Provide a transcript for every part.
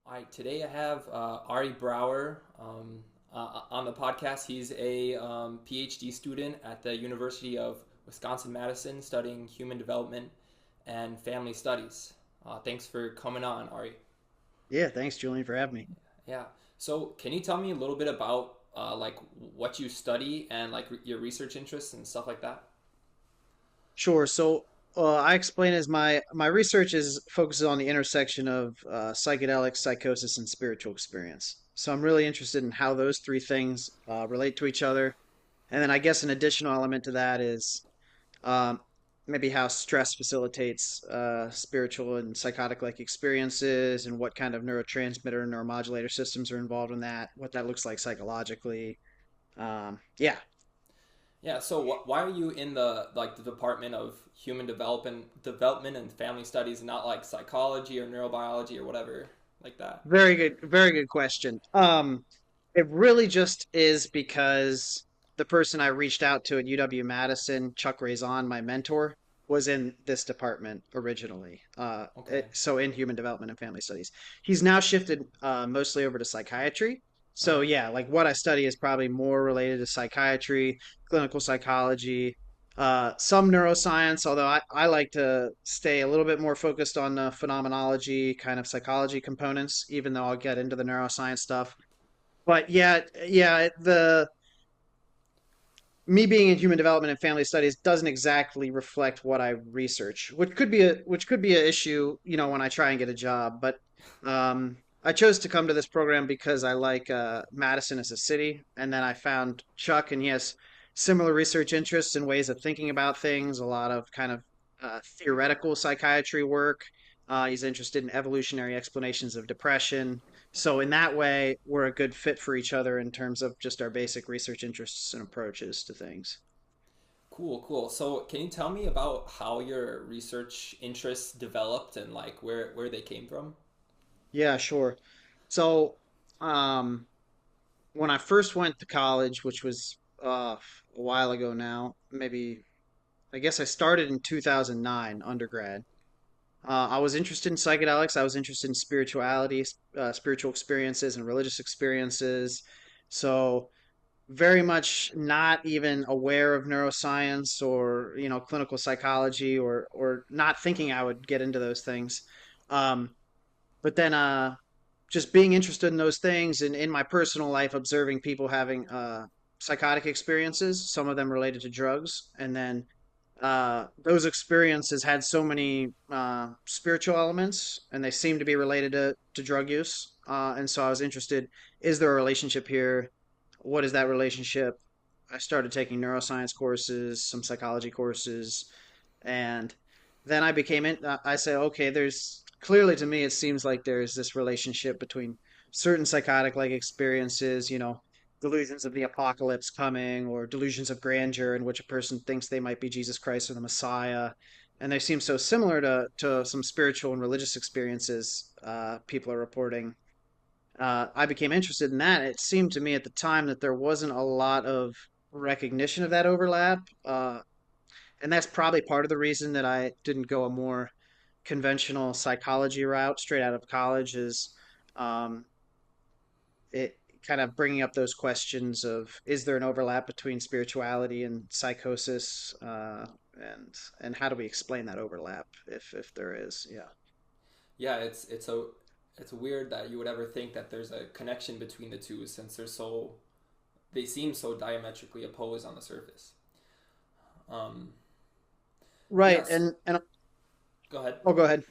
All right, today I have Ari Brouwer on the podcast. He's a PhD student at the University of Wisconsin-Madison studying human development and family studies. Thanks for coming on, Ari. Yeah, thanks, Julian, for having me. Yeah. So, can you tell me a little bit about like what you study and like your research interests and stuff like that? Sure. I explain as my research is focuses on the intersection of psychedelics, psychosis, and spiritual experience. So I'm really interested in how those three things relate to each other. And then I guess an additional element to that is um, maybe how stress facilitates spiritual and psychotic-like experiences, and what kind of neurotransmitter and neuromodulator systems are involved in that, what that looks like psychologically. Yeah. Yeah. So, why are you in the Department of Development and Family Studies, and not like psychology or neurobiology or whatever like that? Very good question. It really just is because the person I reached out to at UW-Madison, Chuck Raison, my mentor, was in this department originally. Okay. So in human development and family studies. He's now shifted mostly over to psychiatry. Uh So huh. yeah, like what I study is probably more related to psychiatry, clinical psychology, some neuroscience, although I like to stay a little bit more focused on the phenomenology kind of psychology components, even though I'll get into the neuroscience stuff. But yeah, the me being in human development and family studies doesn't exactly reflect what I research, which could be an issue, when I try and get a job. But I chose to come to this program because I like Madison as a city, and then I found Chuck, and he has similar research interests and ways of thinking about things. A lot of kind of theoretical psychiatry work. He's interested in evolutionary explanations of depression. So in that way, we're a good fit for each other in terms of just our basic research interests and approaches to things. Cool, cool. So, can you tell me about how your research interests developed and like where they came from? Yeah, sure. So, um, when I first went to college, which was a while ago now, maybe I guess I started in 2009 undergrad. I was interested in psychedelics. I was interested in spirituality, spiritual experiences, and religious experiences. So, very much not even aware of neuroscience or clinical psychology, or not thinking I would get into those things. Um, but then just being interested in those things, and in my personal life observing people having psychotic experiences, some of them related to drugs, and then those experiences had so many spiritual elements, and they seemed to be related to drug use. And so I was interested, is there a relationship here? What is that relationship? I started taking neuroscience courses, some psychology courses, and then I became in. I say, okay, there's clearly, to me, it seems like there's this relationship between certain psychotic like experiences, delusions of the apocalypse coming, or delusions of grandeur in which a person thinks they might be Jesus Christ or the Messiah. And they seem so similar to some spiritual and religious experiences people are reporting. I became interested in that. It seemed to me at the time that there wasn't a lot of recognition of that overlap. And that's probably part of the reason that I didn't go a more conventional psychology route straight out of college, is um, it kind of bringing up those questions of, is there an overlap between spirituality and psychosis, and how do we explain that overlap if there is? Yeah. Yeah, it's weird that you would ever think that there's a connection between the two since they seem so diametrically opposed on the surface. Um, Right. yes. And Go ahead. oh, go ahead.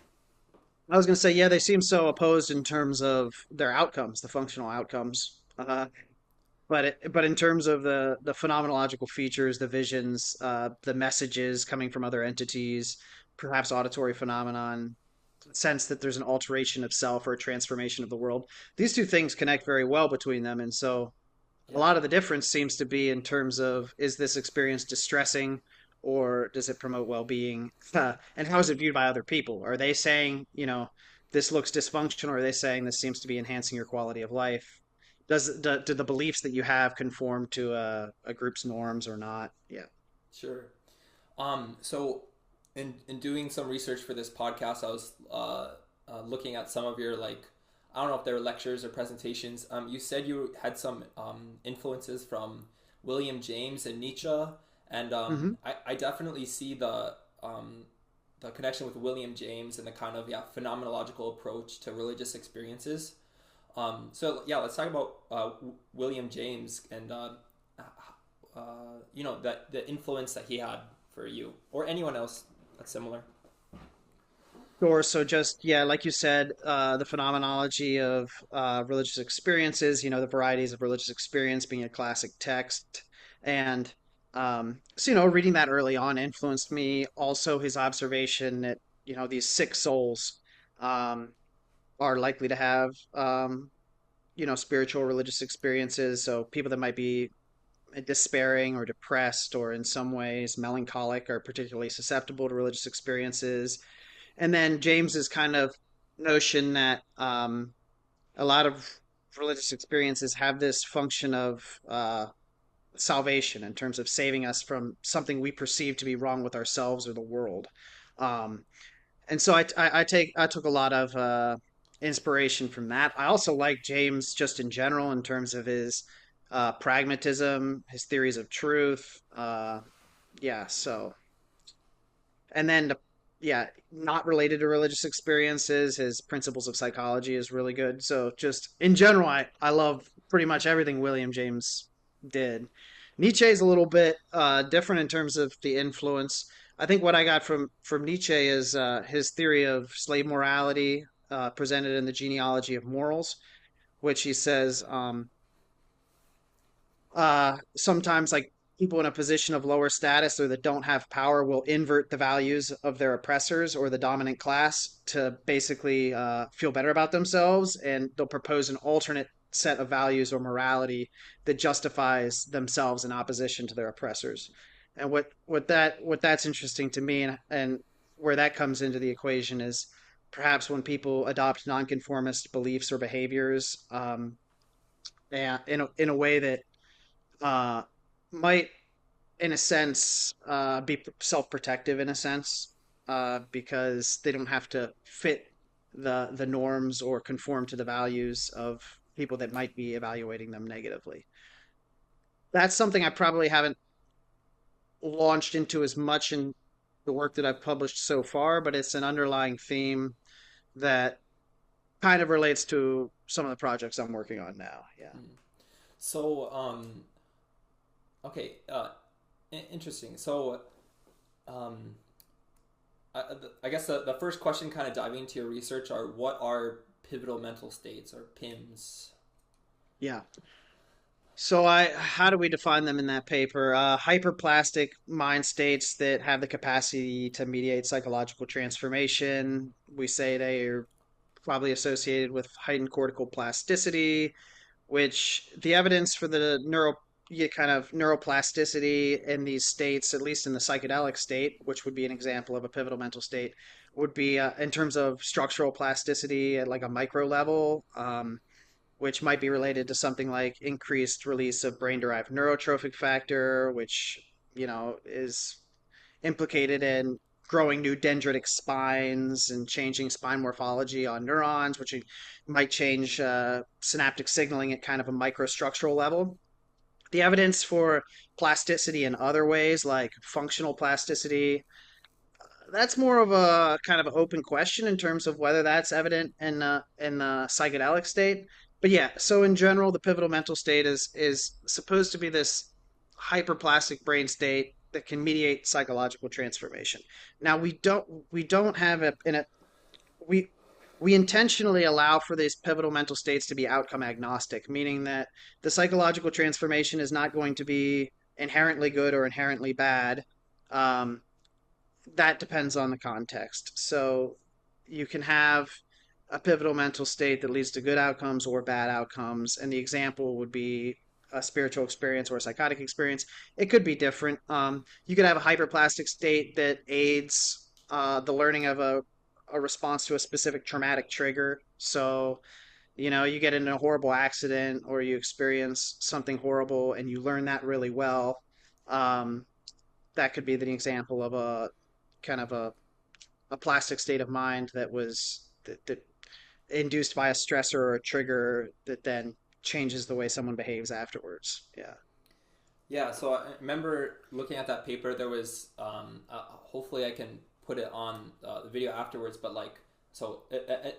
I was going to say, yeah, they seem so opposed in terms of their outcomes, the functional outcomes. But in terms of the phenomenological features, the visions, the messages coming from other entities, perhaps auditory phenomenon, sense that there's an alteration of self or a transformation of the world, these two things connect very well between them. And so a Yeah. lot of the difference seems to be in terms of, is this experience distressing, or does it promote well-being? And how is it viewed by other people? Are they saying, this looks dysfunctional, or are they saying this seems to be enhancing your quality of life? Do the beliefs that you have conform to a group's norms or not? Yeah. Sure. So in doing some research for this podcast, I was looking at some of your like I don't know if they were lectures or presentations. You said you had some influences from William James and Nietzsche, and Hmm. I definitely see the connection with William James and the kind of phenomenological approach to religious experiences. So yeah, let's talk about William James and that the influence that he had for you or anyone else that's similar. Sure. So just, yeah, like you said, the phenomenology of religious experiences, the varieties of religious experience being a classic text. And reading that early on influenced me. Also, his observation that, these sick souls um, are likely to have, spiritual religious experiences. So people that might be despairing or depressed or in some ways melancholic are particularly susceptible to religious experiences. And then James's kind of notion that a lot of religious experiences have this function of salvation in terms of saving us from something we perceive to be wrong with ourselves or the world. Um, and so I took a lot of inspiration from that. I also like James just in general in terms of his pragmatism, his theories of truth. Yeah, so and then yeah, not related to religious experiences, his principles of psychology is really good. So just in general, I love pretty much everything William James did. Nietzsche is a little bit different in terms of the influence. I think what I got from Nietzsche is his theory of slave morality, presented in the genealogy of morals, which he says sometimes like people in a position of lower status or that don't have power will invert the values of their oppressors or the dominant class to basically feel better about themselves, and they'll propose an alternate set of values or morality that justifies themselves in opposition to their oppressors. And what that's interesting to me, and where that comes into the equation is perhaps when people adopt nonconformist beliefs or behaviors, and in a way that uh, might, in a sense, be self-protective in a sense, because they don't have to fit the norms or conform to the values of people that might be evaluating them negatively. That's something I probably haven't launched into as much in the work that I've published so far, but it's an underlying theme that kind of relates to some of the projects I'm working on now. Yeah. Mm. So okay, interesting. So um, I guess the first question, kind of diving into your research, are what are pivotal mental states or PIMS? Yeah. So how do we define them in that paper? Hyperplastic mind states that have the capacity to mediate psychological transformation. We say they are probably associated with heightened cortical plasticity, which the evidence for the kind of neuroplasticity in these states, at least in the psychedelic state, which would be an example of a pivotal mental state, would be in terms of structural plasticity at like a micro level. Which might be related to something like increased release of brain-derived neurotrophic factor, which, is implicated in growing new dendritic spines and changing spine morphology on neurons, which might change synaptic signaling at kind of a microstructural level. The evidence for plasticity in other ways, like functional plasticity, that's more of a kind of an open question in terms of whether that's evident in the psychedelic state. But yeah, so in general, the pivotal mental state is supposed to be this hyperplastic brain state that can mediate psychological transformation. Now we don't have a in a we we intentionally allow for these pivotal mental states to be outcome agnostic, meaning that the psychological transformation is not going to be inherently good or inherently bad. Um, that depends on the context. So you can have a pivotal mental state that leads to good outcomes or bad outcomes. And the example would be a spiritual experience or a psychotic experience. It could be different. You could have a hyperplastic state that aids the learning of a response to a specific traumatic trigger. So, you get in a horrible accident or you experience something horrible and you learn that really well. Um, that could be the example of a kind of a plastic state of mind that induced by a stressor or a trigger that then changes the way someone behaves afterwards. Yeah. Yeah, so I remember looking at that paper. There was, hopefully, I can put it on the video afterwards. But like, so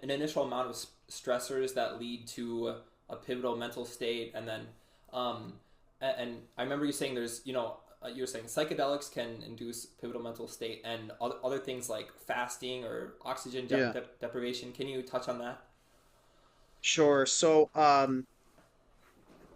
an initial amount of stressors that lead to a pivotal mental state, and then, um, and I remember you saying there's, you were saying psychedelics can induce pivotal mental state, and other things like fasting or oxygen Yeah. deprivation. Can you touch on that? Sure. So,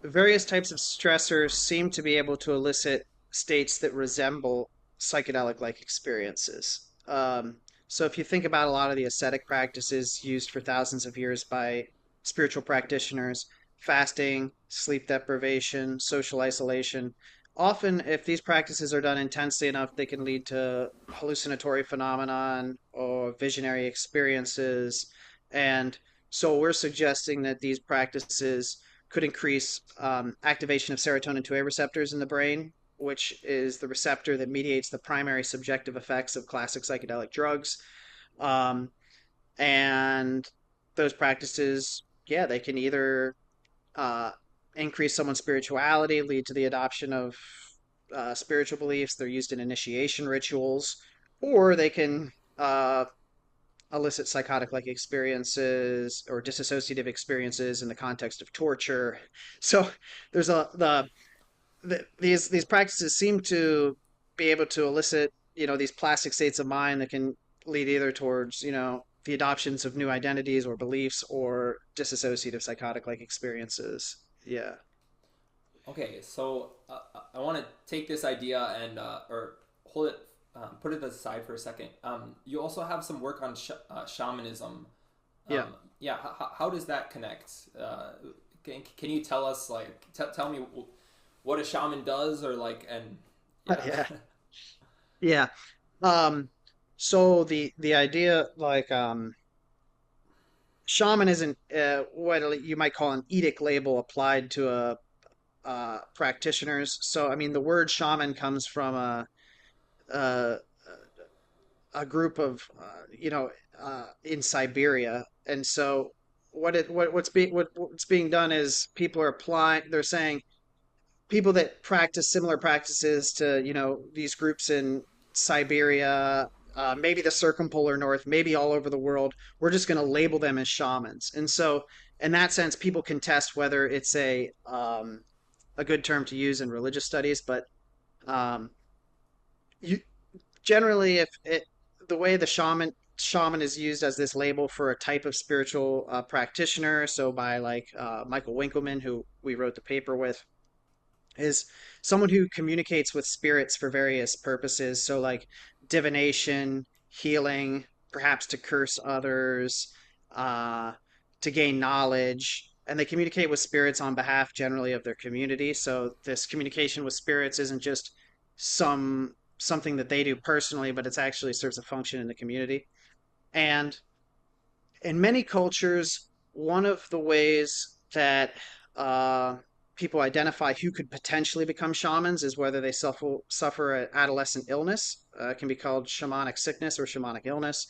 various types of stressors seem to be able to elicit states that resemble psychedelic-like experiences. So if you think about a lot of the ascetic practices used for thousands of years by spiritual practitioners, fasting, sleep deprivation, social isolation, often if these practices are done intensely enough, they can lead to hallucinatory phenomenon or visionary experiences. And so we're suggesting that these practices could increase activation of serotonin 2A receptors in the brain, which is the receptor that mediates the primary subjective effects of classic psychedelic drugs. Um, and those practices, yeah, they can either uh, increase someone's spirituality, lead to the adoption of spiritual beliefs. They're used in initiation rituals, or they can elicit psychotic like experiences or dissociative experiences in the context of torture. So there's these practices seem to be able to elicit, these plastic states of mind that can lead either towards, the adoptions of new identities or beliefs or dissociative psychotic like experiences. Yeah. Okay, so I want to take this idea and or hold it, put it aside for a second. You also have some work on shamanism. Yeah. Yeah, how does that connect? Can you tell us like tell me what a shaman does or like and yeah. Yeah. Yeah. Um, so the idea like shaman isn't what you might call an edict label applied to a practitioners. So I mean the word shaman comes from a, a group of in Siberia, and so what's being done is people are applying. They're saying people that practice similar practices to these groups in Siberia, maybe the circumpolar north, maybe all over the world. We're just going to label them as shamans, and so in that sense, people can test whether it's a good term to use in religious studies, but um, you generally if it the way the shaman is used as this label for a type of spiritual practitioner, so by like Michael Winkelmann, who we wrote the paper with, is someone who communicates with spirits for various purposes. So, like divination, healing, perhaps to curse others, uh, to gain knowledge. And they communicate with spirits on behalf generally of their community. So, this communication with spirits isn't just something that they do personally, but it's actually serves a function in the community. And in many cultures, one of the ways that uh, people identify who could potentially become shamans is whether they suffer an adolescent illness. It can be called shamanic sickness or shamanic illness.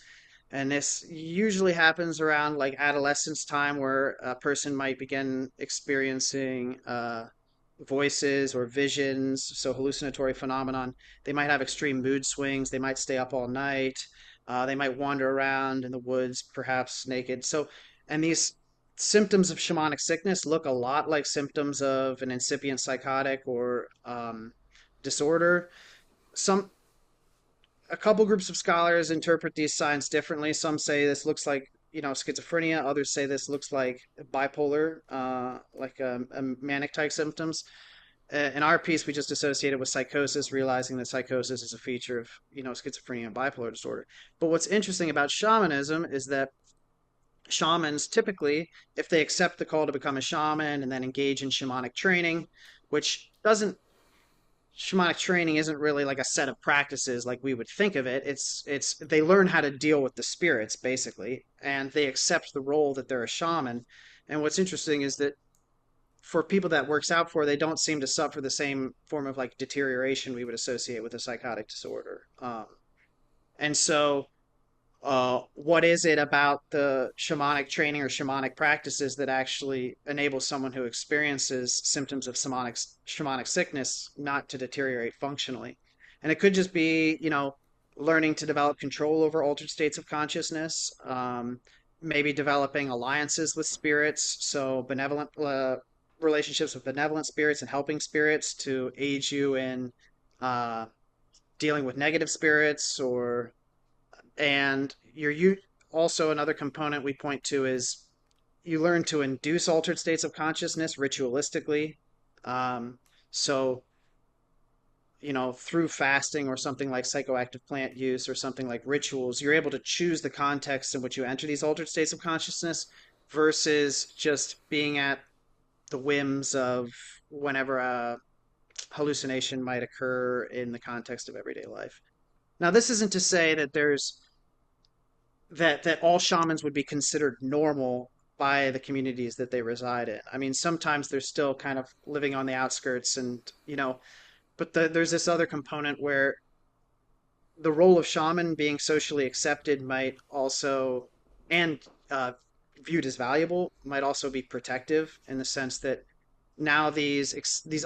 And this usually happens around like adolescence time, where a person might begin experiencing voices or visions, so hallucinatory phenomenon. They might have extreme mood swings. They might stay up all night. They might wander around in the woods, perhaps naked. So, and these symptoms of shamanic sickness look a lot like symptoms of an incipient psychotic or disorder. Some A couple groups of scholars interpret these signs differently. Some say this looks like schizophrenia. Others say this looks like bipolar, like a manic type symptoms. In our piece, we just associated with psychosis, realizing that psychosis is a feature of schizophrenia and bipolar disorder. But what's interesting about shamanism is that shamans typically, if they accept the call to become a shaman and then engage in shamanic training, which doesn't shamanic training isn't really like a set of practices like we would think of it. It's they learn how to deal with the spirits basically, and they accept the role that they're a shaman. And what's interesting is that for people that works out for, they don't seem to suffer the same form of like deterioration we would associate with a psychotic disorder. And so what is it about the shamanic training or shamanic practices that actually enables someone who experiences symptoms of shamanic sickness not to deteriorate functionally? And it could just be, learning to develop control over altered states of consciousness, maybe developing alliances with spirits, so benevolent relationships with benevolent spirits and helping spirits to aid you in uh, dealing with negative spirits or and you also another component we point to is you learn to induce altered states of consciousness ritualistically. Um, so, through fasting or something like psychoactive plant use or something like rituals, you're able to choose the context in which you enter these altered states of consciousness versus just being at the whims of whenever a hallucination might occur in the context of everyday life. Now, this isn't to say that all shamans would be considered normal by the communities that they reside in. I mean, sometimes they're still kind of living on the outskirts, and but there's this other component where the role of shaman being socially accepted might also and viewed as valuable might also be protective in the sense that now these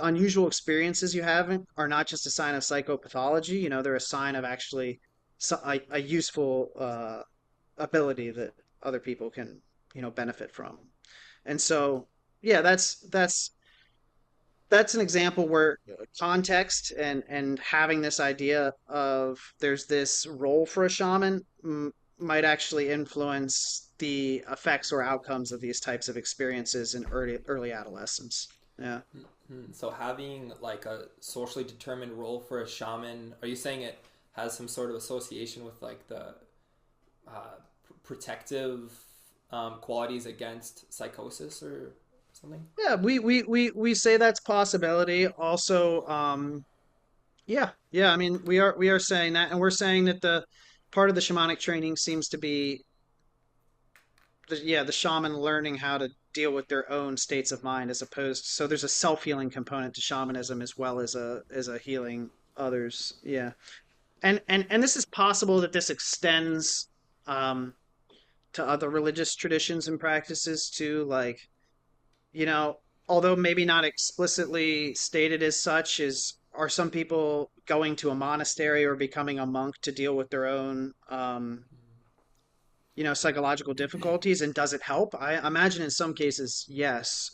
unusual experiences you have are not just a sign of psychopathology. They're a sign of actually a useful ability that other people can benefit from. And so yeah, that's an example where context and having this idea of there's this role for a shaman might actually influence the effects or outcomes of these types of experiences in early adolescence. Yeah. Mhm. So having like a socially determined role for a shaman, are you saying it has some sort of association with like the protective qualities against psychosis or something? Yeah, we say that's possibility. Also, yeah. I mean, we are saying that, and we're saying that the part of the shamanic training seems to be the shaman learning how to deal with their own states of mind as opposed so there's a self-healing component to shamanism as well as a healing others. Yeah. And this is possible that this extends um to other religious traditions and practices too, like, you know, although maybe not explicitly stated as such, is are some people going to a monastery or becoming a monk to deal with their own psychological difficulties, and does it help? I imagine in some cases yes.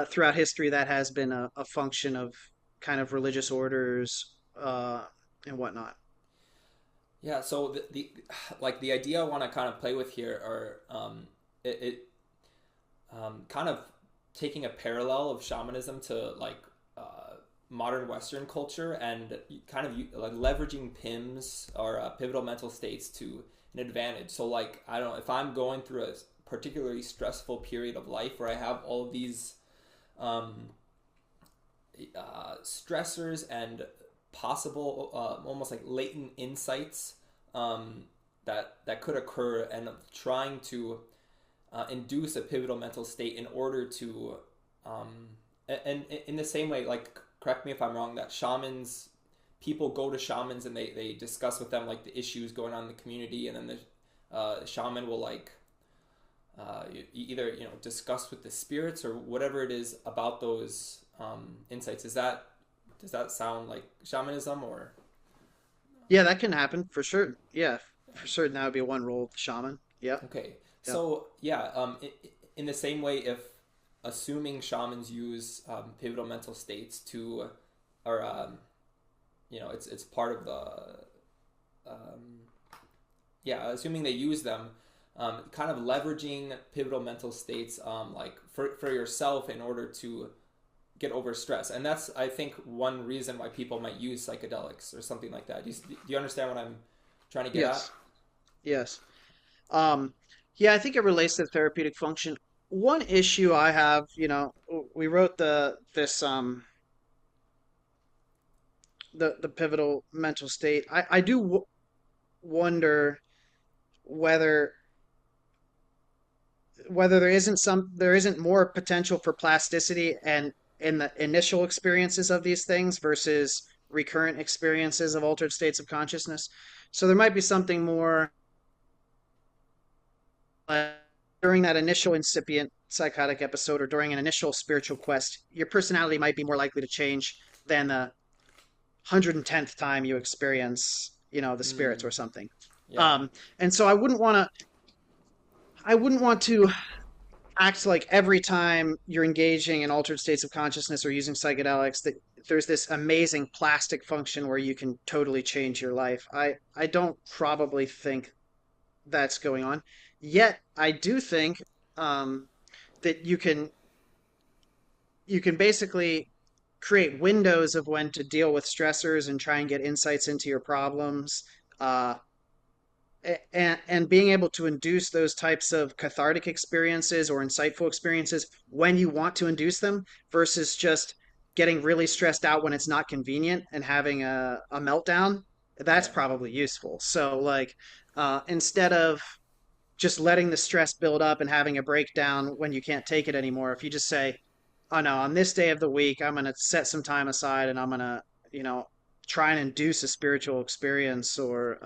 Throughout history that has been a function of kind of religious orders and whatnot. Yeah, so the like the idea I want to kind of play with here are kind of taking a parallel of shamanism to like modern Western culture and kind of like leveraging PIMS or pivotal mental states to an advantage. So like I don't know if I'm going through a particularly stressful period of life where I have all of these um, stressors and possible almost like latent insights um, that could occur, and trying to induce a pivotal mental state in order to um, and in the same way, like correct me if I'm wrong, that shamans people go to shamans and they discuss with them like the issues going on in the community, and then the shaman will like either discuss with the spirits or whatever it is about those insights. Does that sound like shamanism or? Yeah, that can happen for sure. Yeah, for certain that would be one role of the shaman. Yep. Okay, Yep. so yeah, in the same way, if assuming shamans use pivotal mental states to, or it's part of the, um, yeah, assuming they use them, kind of leveraging pivotal mental states, like for yourself in order to get over stress, and that's I think one reason why people might use psychedelics or something like that. Do you understand what I'm trying to get at? Yes. Yes. Um, yeah, I think it relates to the therapeutic function. One issue I have, we wrote the pivotal mental state. I do wonder whether there isn't more potential for plasticity and in the initial experiences of these things versus recurrent experiences of altered states of consciousness. So there might be something more. during that initial incipient psychotic episode or during an initial spiritual quest, your personality might be more likely to change than the 110th time you experience, the spirits Mm, or something. yeah. Um, and so I wouldn't want to act like every time you're engaging in altered states of consciousness or using psychedelics that there's this amazing plastic function where you can totally change your life. I don't probably think that's going on. Yet I do think um, that you can basically create windows of when to deal with stressors and try and get insights into your problems. Uh, and being able to induce those types of cathartic experiences or insightful experiences when you want to induce them versus just getting really stressed out when it's not convenient and having a meltdown, that's Yeah. probably useful. So like instead of just letting the stress build up and having a breakdown when you can't take it anymore, if you just say, oh no, on this day of the week, I'm going to set some time aside and I'm going to, you know, try and induce a spiritual experience or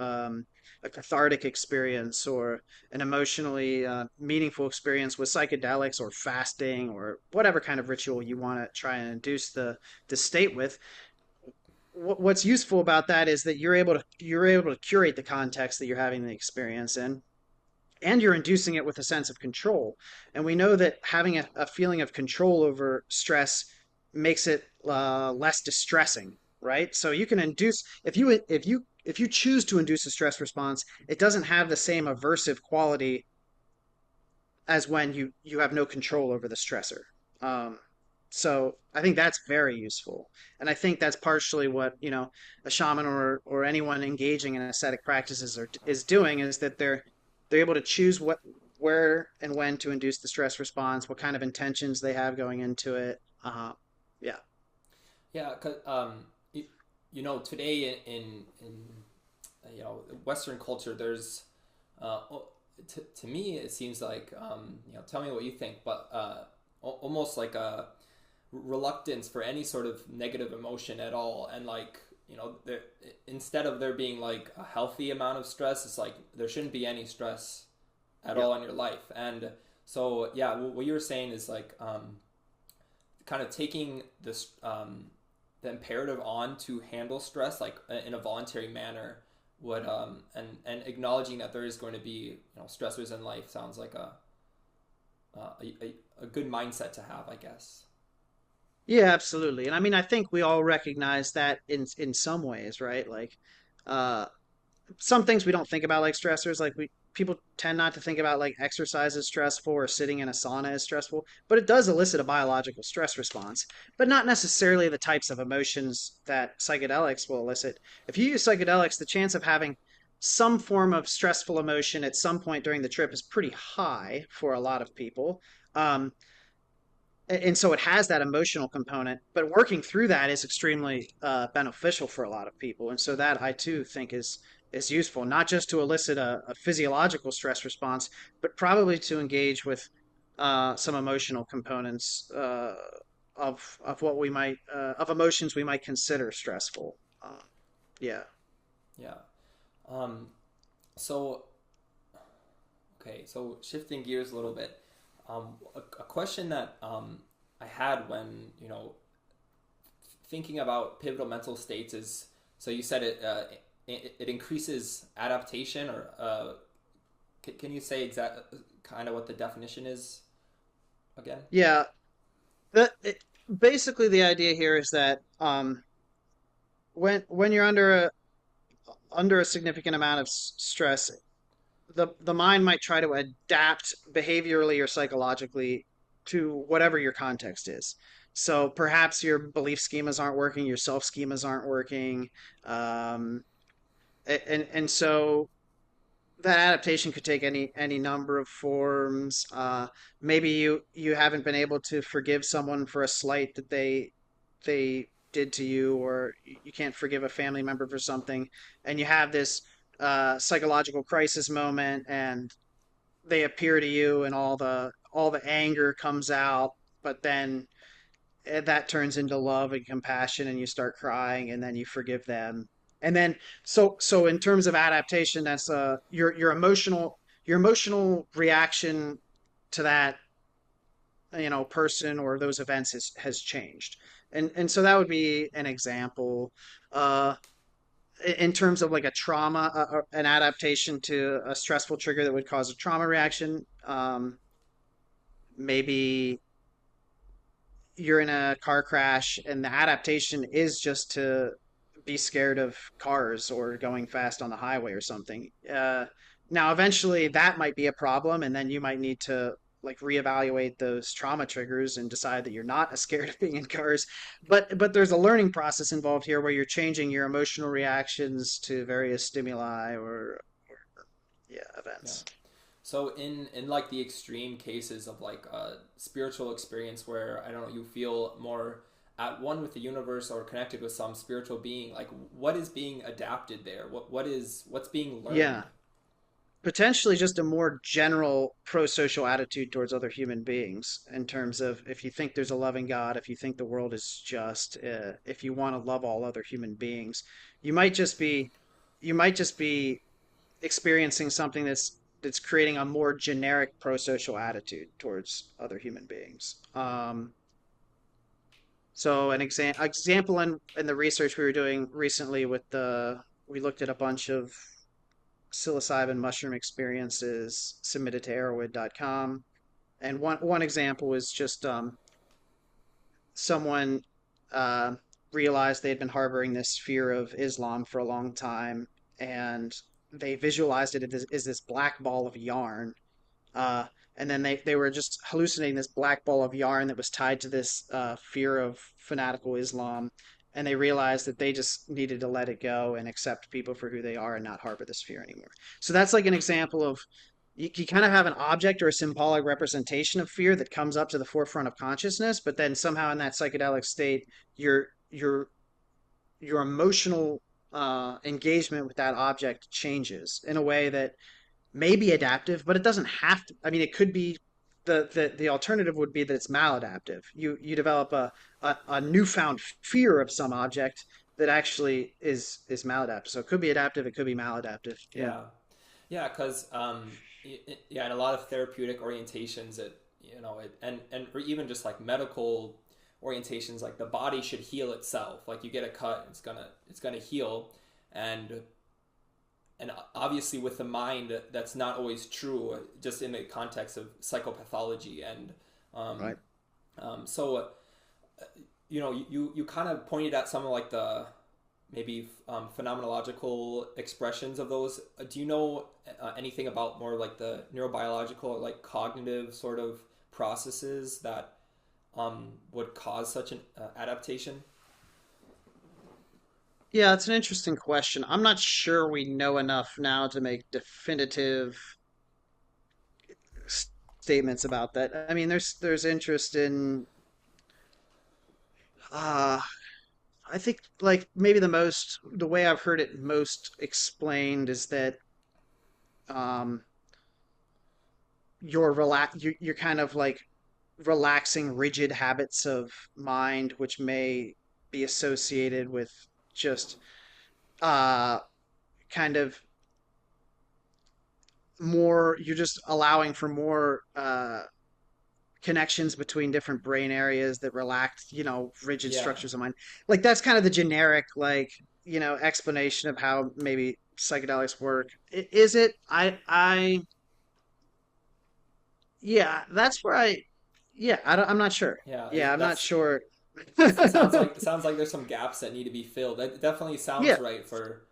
a cathartic experience or an emotionally meaningful experience with psychedelics or fasting or whatever kind of ritual you want to try and induce the state with. What's useful about that is that you're able to curate the context that you're having the experience in, and you're inducing it with a sense of control. And we know that having a feeling of control over stress makes it less distressing, right? So you can induce if you choose to induce a stress response, it doesn't have the same aversive quality as when you have no control over the stressor. Um, so I think that's very useful, and I think that's partially what a shaman or anyone engaging in ascetic practices is doing is that they're able to choose where and when to induce the stress response, what kind of intentions they have going into it. Yeah, Yeah, cause today in Western culture, there's to me it seems like tell me what you think, but almost like a reluctance for any sort of negative emotion at all, and like there, instead of there being like a healthy amount of stress, it's like there shouldn't be any stress at yeah, all in your life. And so yeah, what you were saying is like kind of taking this the imperative on to handle stress like in a voluntary manner would and acknowledging that there is going to be stressors in life sounds like a good mindset to have, I guess. yeah, absolutely. And I mean, I think we all recognize that in some ways, right? Like, uh, some things we don't think about like stressors like we people tend not to think about like exercise is stressful or sitting in a sauna is stressful, but it does elicit a biological stress response, but not necessarily the types of emotions that psychedelics will elicit. If you use psychedelics, the chance of having some form of stressful emotion at some point during the trip is pretty high for a lot of people. um, and so it has that emotional component, but working through that is extremely beneficial for a lot of people. And so that I too think is useful, not just to elicit a physiological stress response, but probably to engage with some emotional components of what we might of emotions we might consider stressful. Yeah. Yeah. um so okay, so shifting gears a little bit, a question that I had when thinking about pivotal mental states is, so you said it increases adaptation, or can you say exact kind of what the definition is again? Yeah. That it, Basically the idea here is that when you're under a significant amount of stress, the mind might try to adapt behaviorally or psychologically to whatever your context is. So perhaps your belief schemas aren't working, your self schemas aren't working, um, and so that adaptation could take any number of forms. Maybe you haven't been able to forgive someone for a slight that they did to you, or you can't forgive a family member for something, and you have this psychological crisis moment, and they appear to you, and all the anger comes out, but then that turns into love and compassion, and you start crying, and then you forgive them, and then so in terms of adaptation, that's your emotional. your emotional reaction to that, person or those events has changed. And so that would be an example. Uh, in terms of like a trauma, an adaptation to a stressful trigger that would cause a trauma reaction. Maybe you're in a car crash and the adaptation is just to be scared of cars or going fast on the highway or something. Now, eventually that might be a problem, and then you might need to like reevaluate those trauma triggers and decide that you're not as scared of being in cars. But there's a learning process involved here where you're changing your emotional reactions to various stimuli or yeah, Yeah. events. So in like the extreme cases of like a spiritual experience where I don't know you feel more at one with the universe or connected with some spiritual being, like what is being adapted there? What's being Yeah. learned? Potentially just a more general pro-social attitude towards other human beings in terms of if you think there's a loving God, if you think the world is just, if you want to love all other human beings, you might just be you might just be experiencing something that's creating a more generic pro-social attitude towards other human beings. So an example in the research we were doing recently with the we looked at a bunch of psilocybin mushroom experiences submitted to arrowhead.com. And one example was just someone uh, realized they had been harboring this fear of Islam for a long time, and they visualized it as this black ball of yarn. Uh, and then they were just hallucinating this black ball of yarn that was tied to this fear of fanatical Islam. And they realized that they just needed to let it go and accept people for who they are and not harbor this fear anymore. So that's like an example of you kind of have an object or a symbolic representation of fear that comes up to the forefront of consciousness, but then somehow in that psychedelic state, your your your emotional engagement with that object changes in a way that may be adaptive, but it doesn't have to. I mean, it could be the alternative would be that it's maladaptive. You develop a newfound fear of some object that actually is maladaptive. So it could be adaptive, it could be maladaptive. Yeah. Yeah. Yeah, because yeah, in a lot of therapeutic orientations, and or even just like medical orientations, like the body should heal itself. Like you get a cut, it's gonna heal, and obviously with the mind, that's not always true. Just in the context of psychopathology, and um, Right. so you kind of pointed at some of like the maybe phenomenological expressions of those. Do you know anything about more like the neurobiological or like cognitive sort of processes that would cause such an adaptation? Yeah, it's an interesting question. I'm not sure we know enough now to make definitive statements about that. I mean, there's interest in uh I think like maybe the way I've heard it most explained is that um you're kind of like relaxing rigid habits of mind which may be associated with just uh kind of more you're just allowing for more connections between different brain areas that relax, rigid Yeah, structures of mind. Like that's kind of the generic, like, explanation of how maybe psychedelics work. Is it? Yeah, that's where yeah, I'm not sure. yeah. Yeah, I'm not That's sure. it sounds like there's some gaps that need to be filled. That definitely sounds Yeah, right for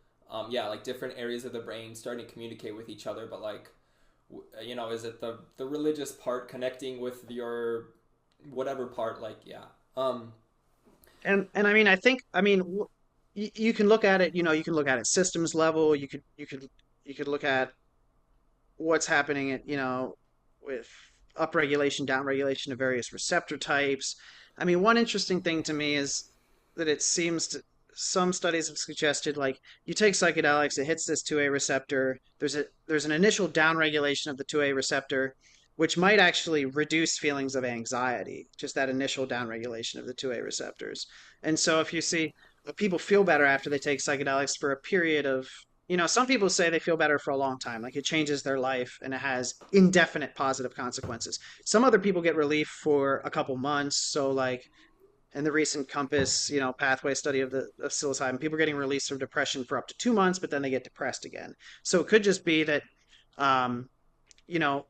yeah, like different areas of the brain starting to communicate with each other. But like, is it the religious part connecting with your whatever part? Like, yeah, and I mean, you can look at it. You can look at it systems level. You could look at what's happening with upregulation, downregulation of various receptor types. I mean, one interesting thing to me is that it seems to some studies have suggested like you take psychedelics, it hits this 2A receptor. There's an initial downregulation of the 2A receptor, which might actually reduce feelings of anxiety, just that initial downregulation of the 2A receptors. And so if you see people feel better after they take psychedelics for a period of some people say they feel better for a long time, like it changes their life and it has indefinite positive consequences. Some other people get relief for a couple months. So, like in the recent Compass, pathway study of psilocybin, people are getting released from depression for up to 2 months, but then they get depressed again. So it could just be that, um, you know,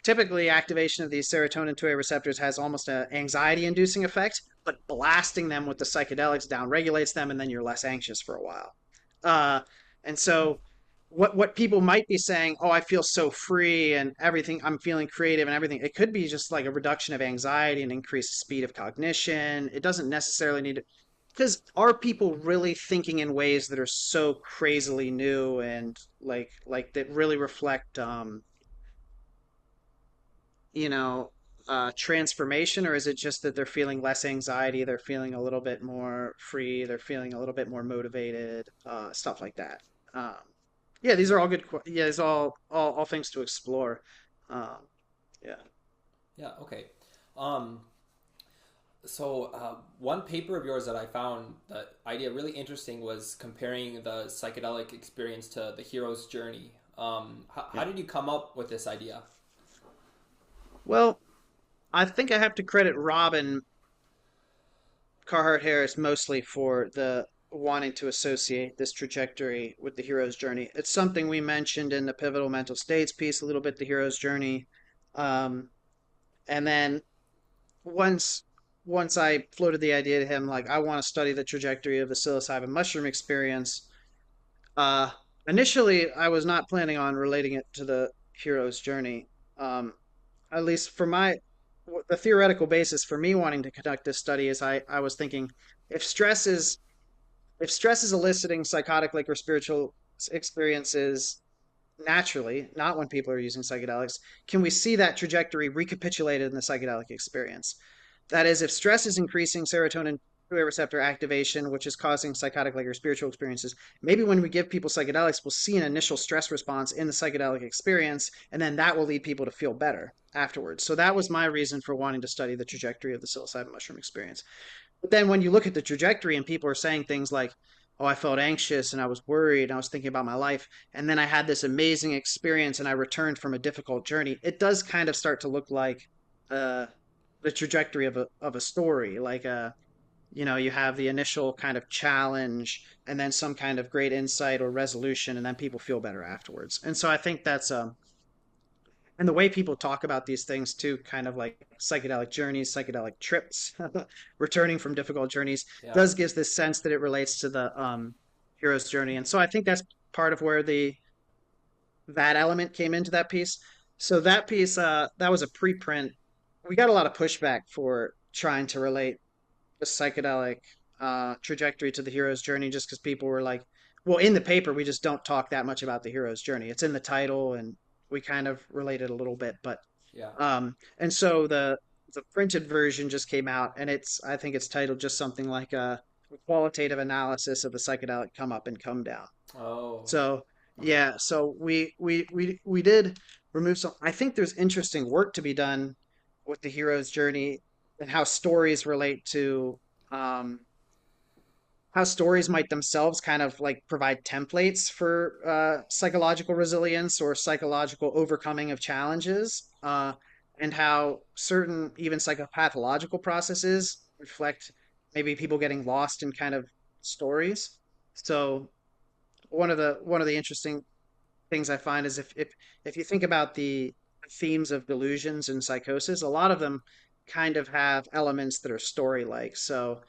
typically activation of these serotonin 2A receptors has almost an anxiety inducing effect, but blasting them with the psychedelics down regulates them, and then you're less anxious for a while. uh, and so what people might be saying, oh, I feel so free and everything, I'm feeling creative and everything, it could be just like a reduction of anxiety and increased speed of cognition. It doesn't necessarily need to, because are people really thinking in ways that are so crazily new and like that really reflect you know, transformation, or is it just that they're feeling less anxiety, they're feeling a little bit more free, they're feeling a little bit more motivated, stuff like that. Um, yeah, these are Yeah. all good. Yeah, it's all things to explore. Um, yeah. Yeah. Okay. Um, so one paper of yours that I found the idea really interesting was comparing the psychedelic experience to the hero's journey. How Yeah. did you come up with this idea? Well, I think I have to credit Robin Carhart Harris mostly for the wanting to associate this trajectory with the hero's journey. It's something we mentioned in the pivotal mental states piece a little bit, the hero's journey. Um, and then once once I floated the idea to him, like I want to study the trajectory of the psilocybin mushroom experience. Uh, Initially, I was not planning on relating it to the hero's journey. Um, at least for the theoretical basis for me wanting to conduct this study is I was thinking if stress is if stress is eliciting psychotic like or spiritual experiences naturally, not when people are using psychedelics, can we see that trajectory recapitulated in the psychedelic experience? That is, if stress is increasing serotonin receptor activation, which is causing psychotic like or spiritual experiences, maybe when we give people psychedelics, we'll see an initial stress response in the psychedelic experience, and then that will lead people to feel better afterwards. So that was my reason for wanting to study the trajectory of the psilocybin mushroom experience. But then when you look at the trajectory and people are saying things like, oh, I felt anxious and I was worried and I was thinking about my life. And then I had this amazing experience and I returned from a difficult journey. It does kind of start to look like uh, the trajectory of a story. Like, you have the initial kind of challenge and then some kind of great insight or resolution, and then people feel better afterwards. And so I think and the way people talk about these things too, kind of like psychedelic journeys, psychedelic trips, returning from difficult journeys, Yeah. does give this sense that it relates to the hero's journey. And so I think that's part of where the that element came into that piece. So that piece, that was a preprint. We got a lot of pushback for trying to relate the psychedelic trajectory to the hero's journey, just because people were like, well, in the paper, we just don't talk that much about the hero's journey. It's in the title, and we kind of relate it a little bit, but Yeah. and so the printed version just came out, and I think it's titled just something like a qualitative analysis of the psychedelic come up and come down. Oh. So Okay. yeah, so we did remove some. I think there's interesting work to be done with the hero's journey and um, how stories might themselves kind of like provide templates for psychological resilience or psychological overcoming of challenges, and how certain even psychopathological processes reflect maybe people getting lost in kind of stories. So one of the interesting things I find is if you think about the themes of delusions and psychosis, a lot of them kind of have elements that are story-like. So,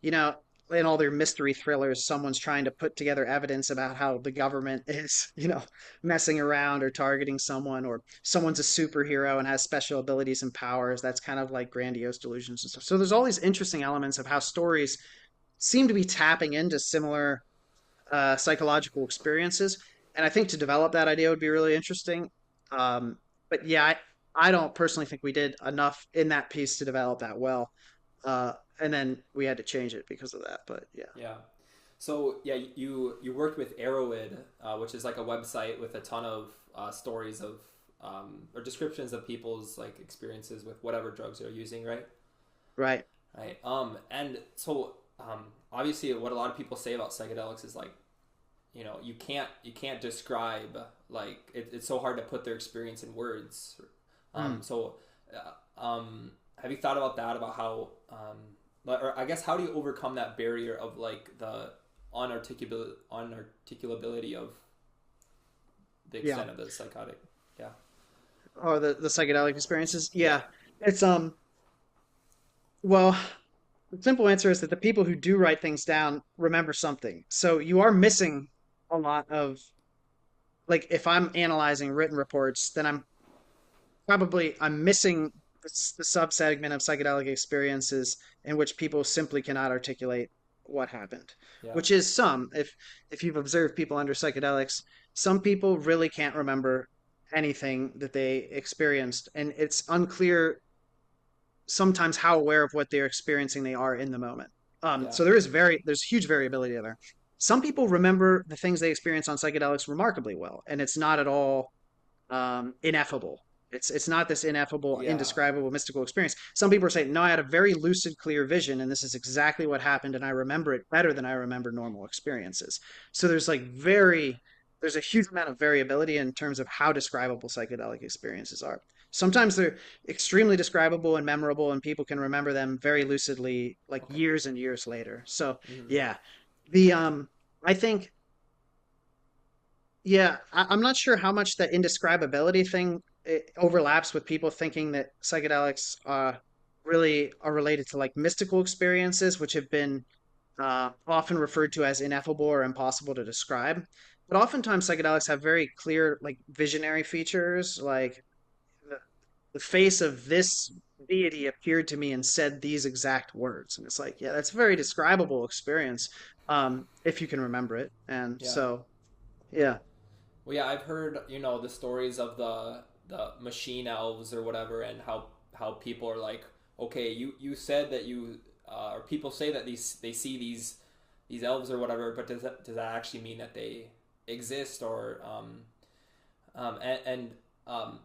you know, in all their mystery thrillers, someone's trying to put together evidence about how the government is, messing around or targeting someone, or someone's a superhero and has special abilities and powers. That's kind of like grandiose delusions and stuff. So there's all these interesting elements of how stories seem to be tapping into similar psychological experiences. And I think to develop that idea would be really interesting. But yeah, I don't personally think we did enough in that piece to develop that well. And then we had to change it because of that. But yeah, Yeah. So yeah, you worked with Arrowid, which is like a website with a ton of stories of or descriptions of people's like experiences with whatever drugs they're using, right? right. Right. And so obviously, what a lot of people say about psychedelics is like, you can't describe, like it's so hard to put their experience in words. Mm. So have you thought about that, about how or I guess how do you overcome that barrier of like the unarticulability of the Yeah. extent of the psychotic? Yeah. Or the psychedelic experiences. Yeah. Yeah. It's well, the simple answer is that the people who do write things down remember something. So you are missing a lot of, like, if I'm analyzing written reports, then I'm missing the subsegment of psychedelic experiences in which people simply cannot articulate what happened, Yeah. which is some. If you've observed people under psychedelics, some people really can't remember anything that they experienced, and it's unclear sometimes how aware of what they're experiencing they are in the moment. Yeah. So there's huge variability there. Some people remember the things they experience on psychedelics remarkably well, and it's not at all ineffable. It's not this ineffable, Yeah. indescribable, mystical experience. Some people are saying, "No, I had a very lucid, clear vision, and this is exactly what happened, and I remember it better than I remember normal experiences." So there's a huge amount of variability in terms of how describable psychedelic experiences are. Sometimes they're extremely describable and memorable, and people can remember them very lucidly, like Okay. years and years later. So Hmm. yeah, the I think yeah, I'm not sure how much the indescribability thing overlaps with people thinking that psychedelics really are related to like mystical experiences, which have been often referred to as ineffable or impossible to describe. But oftentimes psychedelics have very clear like visionary features, like the, the face of this deity appeared to me and said these exact words. And it's like, yeah, that's a very describable experience, if you can remember it. And Yeah. so, yeah. Well, yeah, I've heard, the stories of the machine elves or whatever, and how people are like, okay, you said that or people say that they see these elves or whatever, but does that actually mean that they exist? Or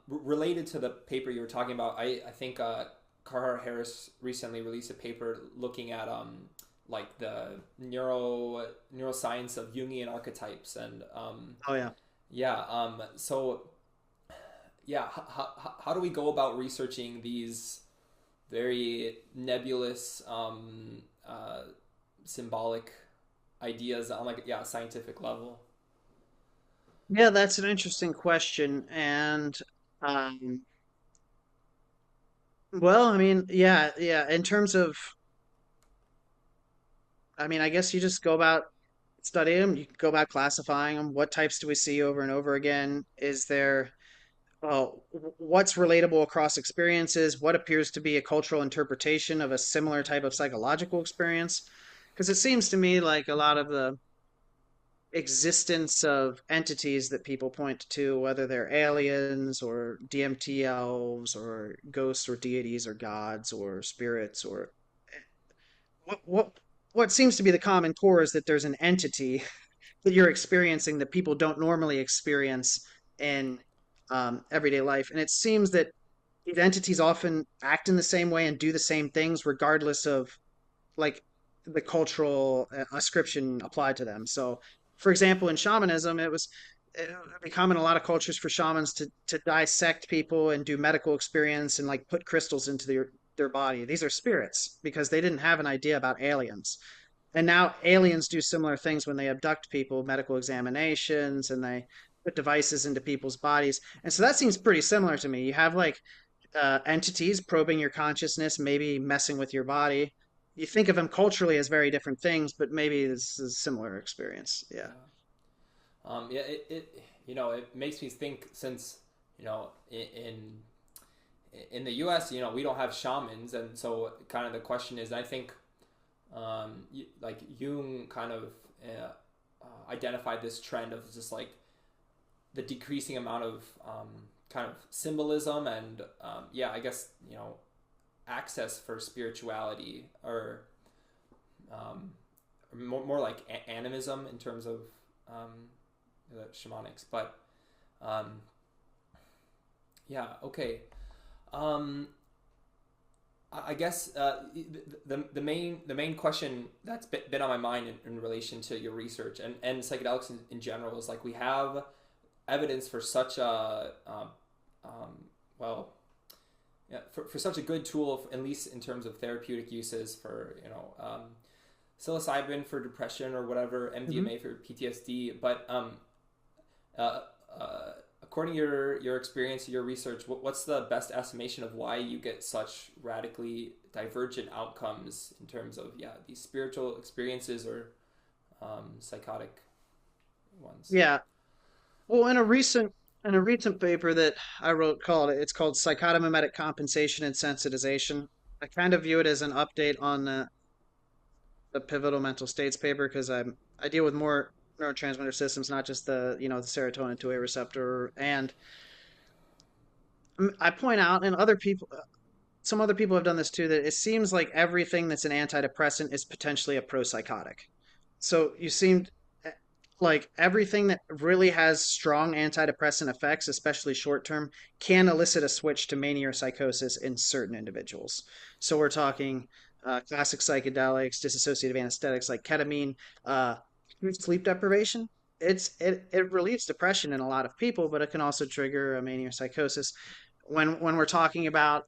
related to the paper you were talking about, I think Carhart Harris recently released a paper looking at like the neuroscience of Jungian archetypes. And Oh yeah. yeah. So yeah, how do we go about researching these very nebulous, symbolic ideas on, like, yeah, a scientific level? Yeah, that's an interesting question. And um well, I mean, yeah, in terms of I mean, I guess you just go about studying them, you go about classifying them. What types do we see over and over again? Is there what's relatable across experiences? What appears to be a cultural interpretation of a similar type of psychological experience? Because it seems to me like a lot of the existence of entities that people point to, whether they're aliens or DMT elves or ghosts or deities or gods or spirits or what what what seems to be the common core is that there's an entity that you're experiencing that people don't normally experience in everyday life, and it seems that these entities often act in the same way and do the same things regardless of like the cultural ascription applied to them. So, for example, in shamanism, it would be common in a lot of cultures for shamans to dissect people and do medical experience and like put crystals into their body. These are spirits because they didn't have an idea about aliens. And now aliens do similar things when they abduct people, medical examinations, and they put devices into people's bodies. And so that seems pretty similar to me. You have like entities probing your consciousness, maybe messing with your body. You think of them culturally as very different things, but maybe this is a similar experience. Yeah. Yeah. Yeah. It makes me think, since in the U.S., we don't have shamans, and so kind of the question is, I think, like Jung kind of identified this trend of just like the decreasing amount of kind of symbolism and yeah, I guess access for spirituality, or more like animism in terms of the shamanics. But um, yeah, okay. Um, I guess the main question that's been on my mind in relation to your research and psychedelics in general is like we have evidence for such a well, yeah, for such a good tool, at least in terms of therapeutic uses for psilocybin for depression or whatever, Hmm. MDMA for PTSD. But uh, according to your experience, your research, what's the best estimation of why you get such radically divergent outcomes in terms of these spiritual experiences or psychotic ones? Yeah. Well, in a recent paper that I wrote called it's called Psychotomimetic Compensation and Sensitization. I kind of view it as an update on the pivotal mental states paper because I deal with more neurotransmitter systems, not just the serotonin 2A receptor. And I point out, and some other people have done this too, that it seems like everything that's an antidepressant is potentially a propsychotic. So you seemed like everything that really has strong antidepressant effects, especially short term, can elicit a switch to mania or psychosis in certain individuals. So we're talking classic psychedelics, dissociative anesthetics like ketamine, uh, sleep deprivation. It relieves depression in a lot of people, but it can also trigger a mania or psychosis. When we're talking about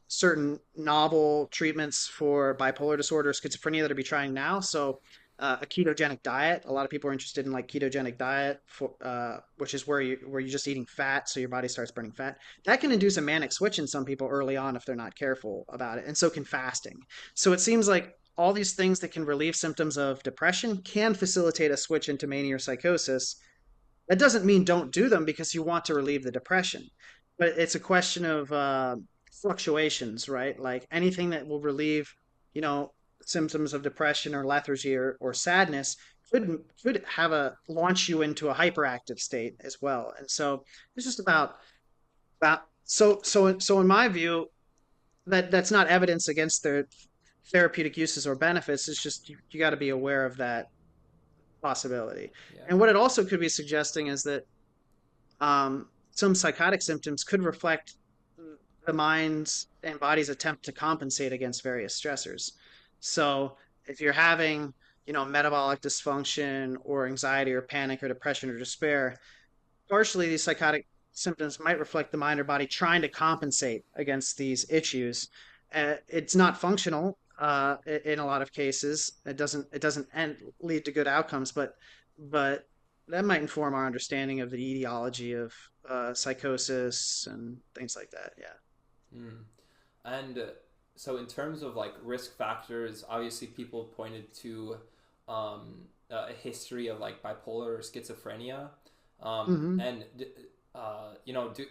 certain novel treatments for bipolar disorder, schizophrenia that are be trying now, so a ketogenic diet. A lot of people are interested in like ketogenic diet, which is where you're just eating fat, so your body starts burning fat. That can induce a manic switch in some people early on if they're not careful about it, and so can fasting. So it seems like all these things that can relieve symptoms of depression can facilitate a switch into mania or psychosis. That doesn't mean don't do them because you want to relieve the depression, but it's a question of fluctuations, right? Like anything that will relieve, you know, symptoms of depression or lethargy or sadness could have a launch you into a hyperactive state as well. And so it's just about so in my view, that's not evidence against their therapeutic uses or benefits. It's just you got to be aware of that possibility. Yeah. And what it also could be suggesting is that some psychotic symptoms could reflect the mind's and body's attempt to compensate against various stressors. So if you're having, metabolic dysfunction or anxiety or panic or depression or despair, partially these psychotic symptoms might reflect the mind or body trying to compensate against these issues. It's not functional in a lot of cases. It doesn't lead to good outcomes, but that might inform our understanding of the etiology of psychosis and things like that. Yeah. Mm. And so, in terms of like risk factors, obviously people pointed to a history of like bipolar or schizophrenia. Hmm. And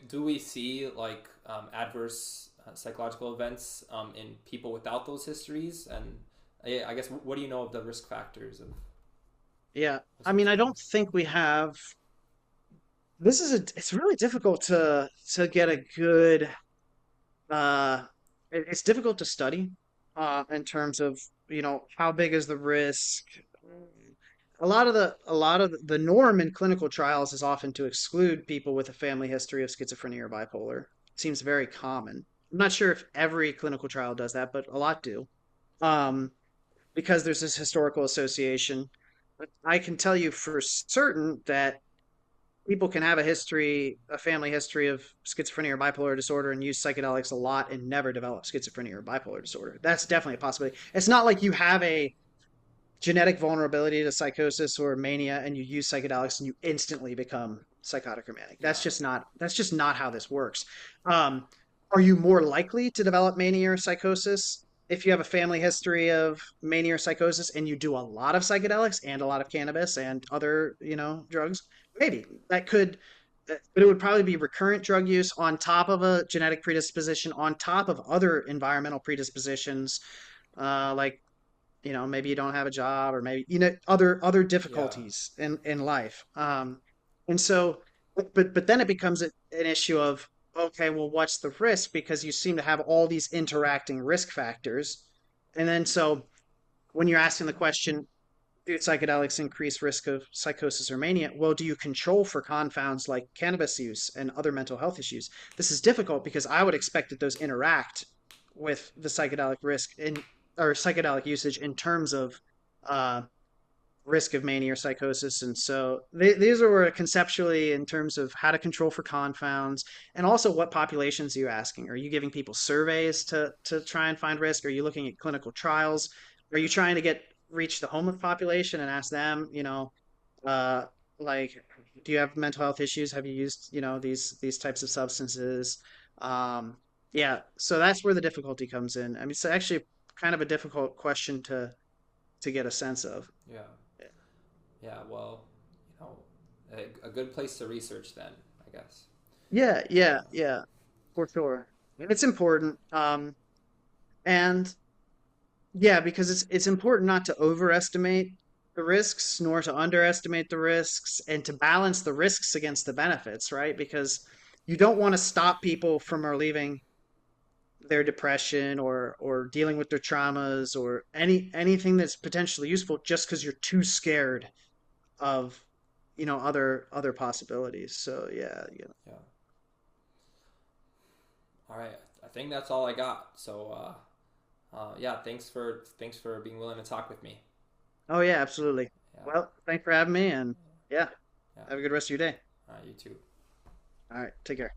do we see like adverse psychological events in people without those histories? And I guess what do you know of the risk factors Yeah. of I mean, I schizophrenia? don't think we have. It's really difficult to get a good uh it's difficult to study in terms of how big is the risk. A lot of the norm in clinical trials is often to exclude people with a family history of schizophrenia or bipolar. It seems very common. I'm not sure if every clinical trial does that, but a lot do. um because there's this historical association. But I can tell you for certain that people can have a family history of schizophrenia or bipolar disorder and use psychedelics a lot and never develop schizophrenia or bipolar disorder. That's definitely a possibility. It's not like you have a genetic vulnerability to psychosis or mania and you use psychedelics and you instantly become psychotic or manic. That's Yeah. just not how this works. Um, are you more likely to develop mania or psychosis if you have a family history of mania or psychosis and you do a lot of psychedelics and a lot of cannabis and other, drugs? Maybe that could, but it would probably be recurrent drug use on top of a genetic predisposition, on top of other environmental predispositions, like maybe you don't have a job or maybe other Yeah. difficulties in life. And so but then it becomes an issue of, okay, well, what's the risk, because you seem to have all these interacting risk factors. And then so when you're asking the question, do psychedelics increase risk of psychosis or mania? Well, do you control for confounds like cannabis use and other mental health issues? This is difficult because I would expect that those interact with the psychedelic risk in or psychedelic usage in terms of uh, risk of mania or psychosis. And so these are conceptually in terms of how to control for confounds and also what populations are you asking? Are you giving people surveys to try and find risk? Are you looking at clinical trials? Are you trying to reach the homeless population and ask them, uh, like, do you have mental health issues? Have you used, these types of substances? Um, yeah, so that's where the difficulty comes in. I mean, it's actually kind of a difficult question to get a sense of. Yeah. Yeah. Well, you know, a good place to research then, I guess. Yeah, yeah, Yeah. yeah, for sure. It's important. And yeah, because it's important not to overestimate the risks nor to underestimate the risks and to balance the risks against the benefits, right? Because you don't want to stop people from relieving their depression or dealing with their traumas or anything that's potentially useful just because you're too scared of other possibilities. So yeah, Yeah. All right. I think that's all I got. So, yeah. Thanks for being willing to talk with me. oh yeah, absolutely. Yeah. Well, thanks for having me, and yeah, Yeah. have a good rest of your day. You too. All right, take care.